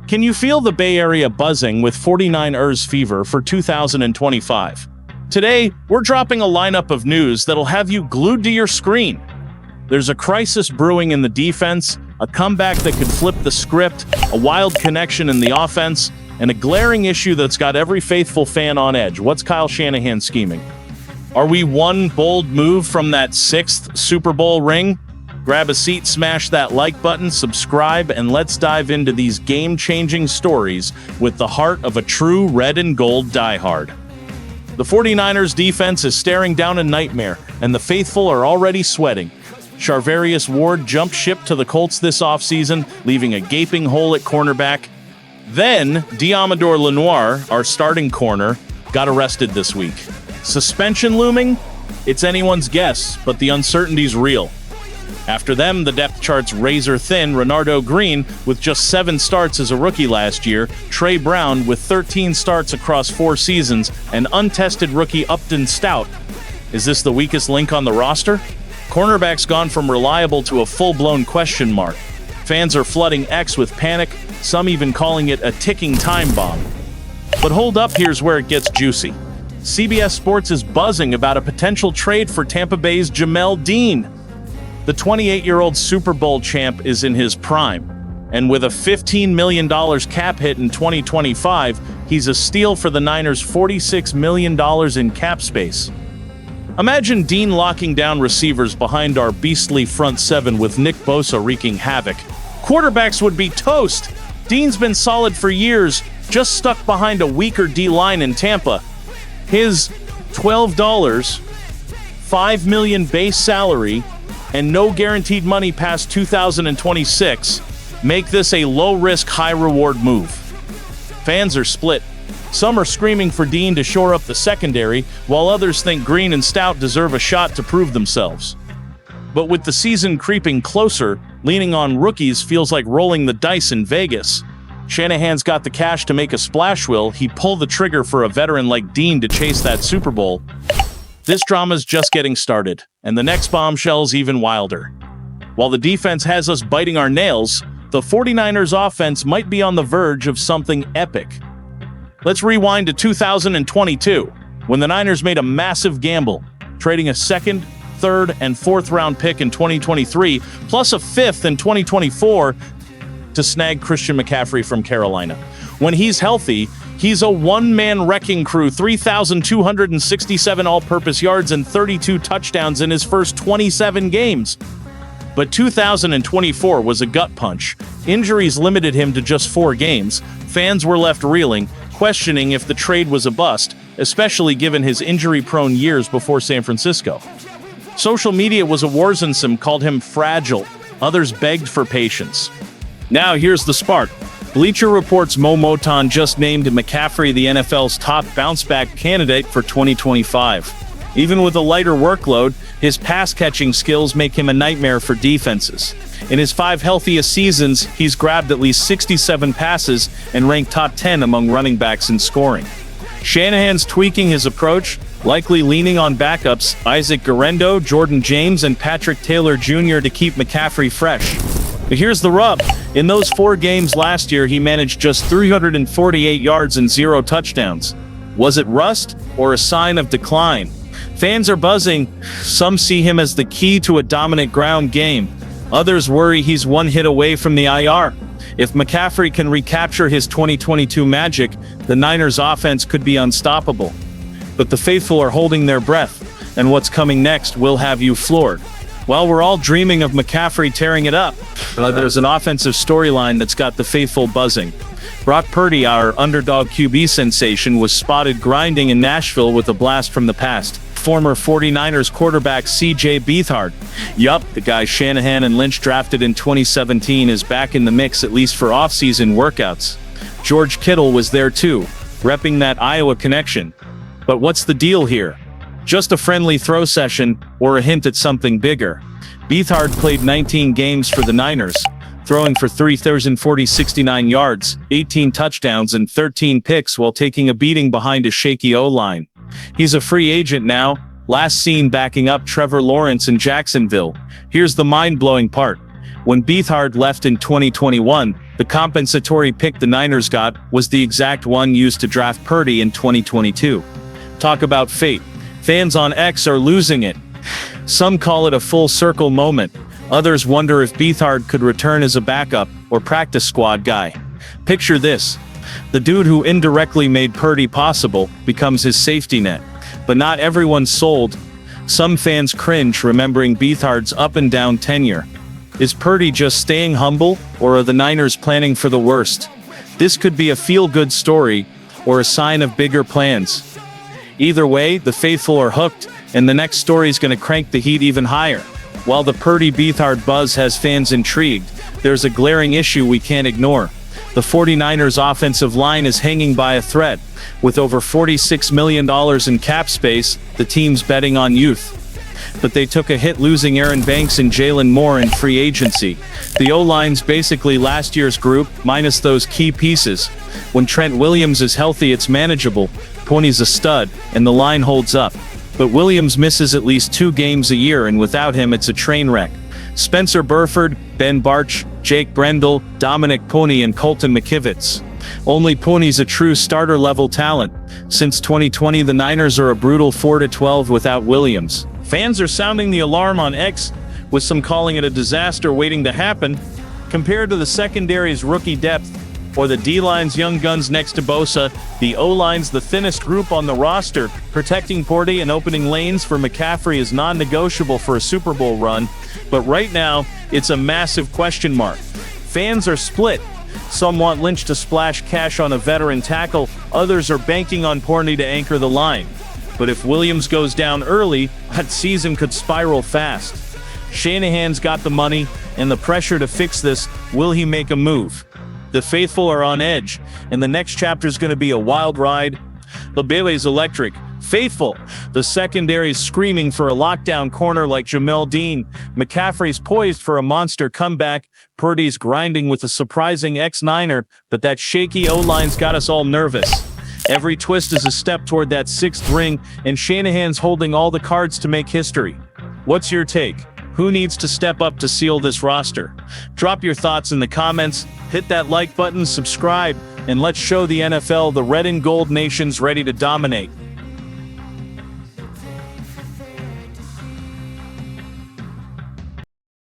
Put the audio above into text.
Can you feel the Bay Area buzzing with 49ers fever for 2025? Today, we're dropping a lineup of news that'll have you glued to your screen. There's a crisis brewing in the defense, a comeback that could flip the script, a wild connection in the offense, and a glaring issue that's got every faithful fan on edge. What's Kyle Shanahan scheming? Are we one bold move from that 6th Super Bowl ring? Grab a seat, smash that like button, subscribe, and let's dive into these game-changing stories with the heart of a true red and gold diehard. The 49ers defense is staring down a nightmare, and the faithful are already sweating. Charvarius Ward jumped ship to the Colts this offseason, leaving a gaping hole at cornerback. Then, Deommodore Lenoir, our starting corner, got arrested this week. Suspension looming? It's anyone's guess, but the uncertainty's real. After them, the depth chart's razor-thin Renardo Green with just 7 starts as a rookie last year, Trey Brown with 13 starts across 4 seasons, and untested rookie Upton Stout. Is this the weakest link on the roster? Cornerback's gone from reliable to a full-blown question mark. Fans are flooding X with panic, some even calling it a ticking time bomb. But hold up, here's where it gets juicy. CBS Sports is buzzing about a potential trade for Tampa Bay's Jamal Dean. The 28-year-old Super Bowl champ is in his prime, and with a $15 million cap hit in 2025, he's a steal for the Niners' $46 million in cap space. Imagine Dean locking down receivers behind our beastly front 7 with Nick Bosa wreaking havoc. Quarterbacks would be toast. Dean's been solid for years, just stuck behind a weaker D-line in Tampa. His $12, $5 million base salary, and no guaranteed money past 2026 make this a low-risk, high-reward move. Fans are split. Some are screaming for Dean to shore up the secondary, while others think Green and Stout deserve a shot to prove themselves. But with the season creeping closer, leaning on rookies feels like rolling the dice in Vegas. Shanahan's got the cash to make a splash. Will he pull the trigger for a veteran like Dean to chase that Super Bowl? This drama's just getting started, and the next bombshell's even wilder. While the defense has us biting our nails, the 49ers offense might be on the verge of something epic. Let's rewind to 2022, when the Niners made a massive gamble, trading a 2nd, 3rd, and 4th round pick in 2023, plus a 5th in 2024 to snag Christian McCaffrey from Carolina. When he's healthy, he's a one-man wrecking crew, 3,267 all-purpose yards and 32 touchdowns in his first 27 games. But 2024 was a gut punch. Injuries limited him to just 4 games. Fans were left reeling, questioning if the trade was a bust, especially given his injury-prone years before San Francisco. Social media was a war zone. Some called him fragile. Others begged for patience. Now here's the spark. Bleacher Report's Mo Moton just named McCaffrey the NFL's top bounce-back candidate for 2025. Even with a lighter workload, his pass-catching skills make him a nightmare for defenses. In his 5 healthiest seasons, he's grabbed at least 67 passes and ranked top 10 among running backs in scoring. Shanahan's tweaking his approach, likely leaning on backups Isaac Guerendo, Jordan James, and Patrick Taylor Jr. to keep McCaffrey fresh. But here's the rub. In those 4 games last year, he managed just 348 yards and 0 touchdowns. Was it rust or a sign of decline? Fans are buzzing. Some see him as the key to a dominant ground game. Others worry he's one hit away from the IR. If McCaffrey can recapture his 2022 magic, the Niners' offense could be unstoppable. But the faithful are holding their breath, and what's coming next will have you floored. Well, we're all dreaming of McCaffrey tearing it up, but there's an offensive storyline that's got the faithful buzzing. Brock Purdy, our underdog QB sensation, was spotted grinding in Nashville with a blast from the past. Former 49ers quarterback C.J. Beathard. Yup, the guy Shanahan and Lynch drafted in 2017 is back in the mix, at least for off-season workouts. George Kittle was there too, repping that Iowa connection. But what's the deal here? Just a friendly throw session, or a hint at something bigger? Beathard played 19 games for the Niners, throwing for 3,069 yards, 18 touchdowns, and 13 picks while taking a beating behind a shaky O-line. He's a free agent now, last seen backing up Trevor Lawrence in Jacksonville. Here's the mind-blowing part. When Beathard left in 2021, The compensatory pick the Niners got was the exact one used to draft Purdy in 2022. Talk about fate. Fans on X are losing it. Some call it a full circle moment. Others wonder if Beathard could return as a backup or practice squad guy. Picture this. The dude who indirectly made Purdy possible becomes his safety net. But not everyone's sold. Some fans cringe remembering Beathard's up-and-down tenure. Is Purdy just staying humble, or are the Niners planning for the worst? This could be a feel-good story, or a sign of bigger plans. Either way, the faithful are hooked, and the next story's gonna crank the heat even higher. While the Purdy-Beathard buzz has fans intrigued, there's a glaring issue we can't ignore. The 49ers' offensive line is hanging by a thread. With over $46 million in cap space, the team's betting on youth. But they took a hit losing Aaron Banks and Jalen Moore in free agency. The O-line's basically last year's group, minus those key pieces. When Trent Williams is healthy, it's manageable. Pony's a stud, and the line holds up. But Williams misses at least 2 games a year, and without him it's a train wreck. Spencer Burford, Ben Barch, Jake Brendel, Dominic Pony, and Colton McKivitz. Only Pony's a true starter-level talent. Since 2020, the Niners are a brutal 4-12 without Williams. Fans are sounding the alarm on X, with some calling it a disaster waiting to happen. Compared to the secondary's rookie depth, or the D-line's young guns next to Bosa, the O-line's the thinnest group on the roster. Protecting Purdy and opening lanes for McCaffrey is non-negotiable for a Super Bowl run, but right now, it's a massive question mark. Fans are split. Some want Lynch to splash cash on a veteran tackle, others are banking on Purdy to anchor the line. But if Williams goes down early, that season could spiral fast. Shanahan's got the money and the pressure to fix this. Will he make a move? The faithful are on edge, and the next chapter is going to be a wild ride. The Bailey's electric. Faithful. The secondary's screaming for a lockdown corner like Jamal Dean. McCaffrey's poised for a monster comeback. Purdy's grinding with a surprising ex-Niner, but that shaky O-line's got us all nervous. Every twist is a step toward that 6th ring, and Shanahan's holding all the cards to make history. What's your take? Who needs to step up to seal this roster? Drop your thoughts in the comments, hit that like button, subscribe, and let's show the NFL the red and gold nation's ready to dominate.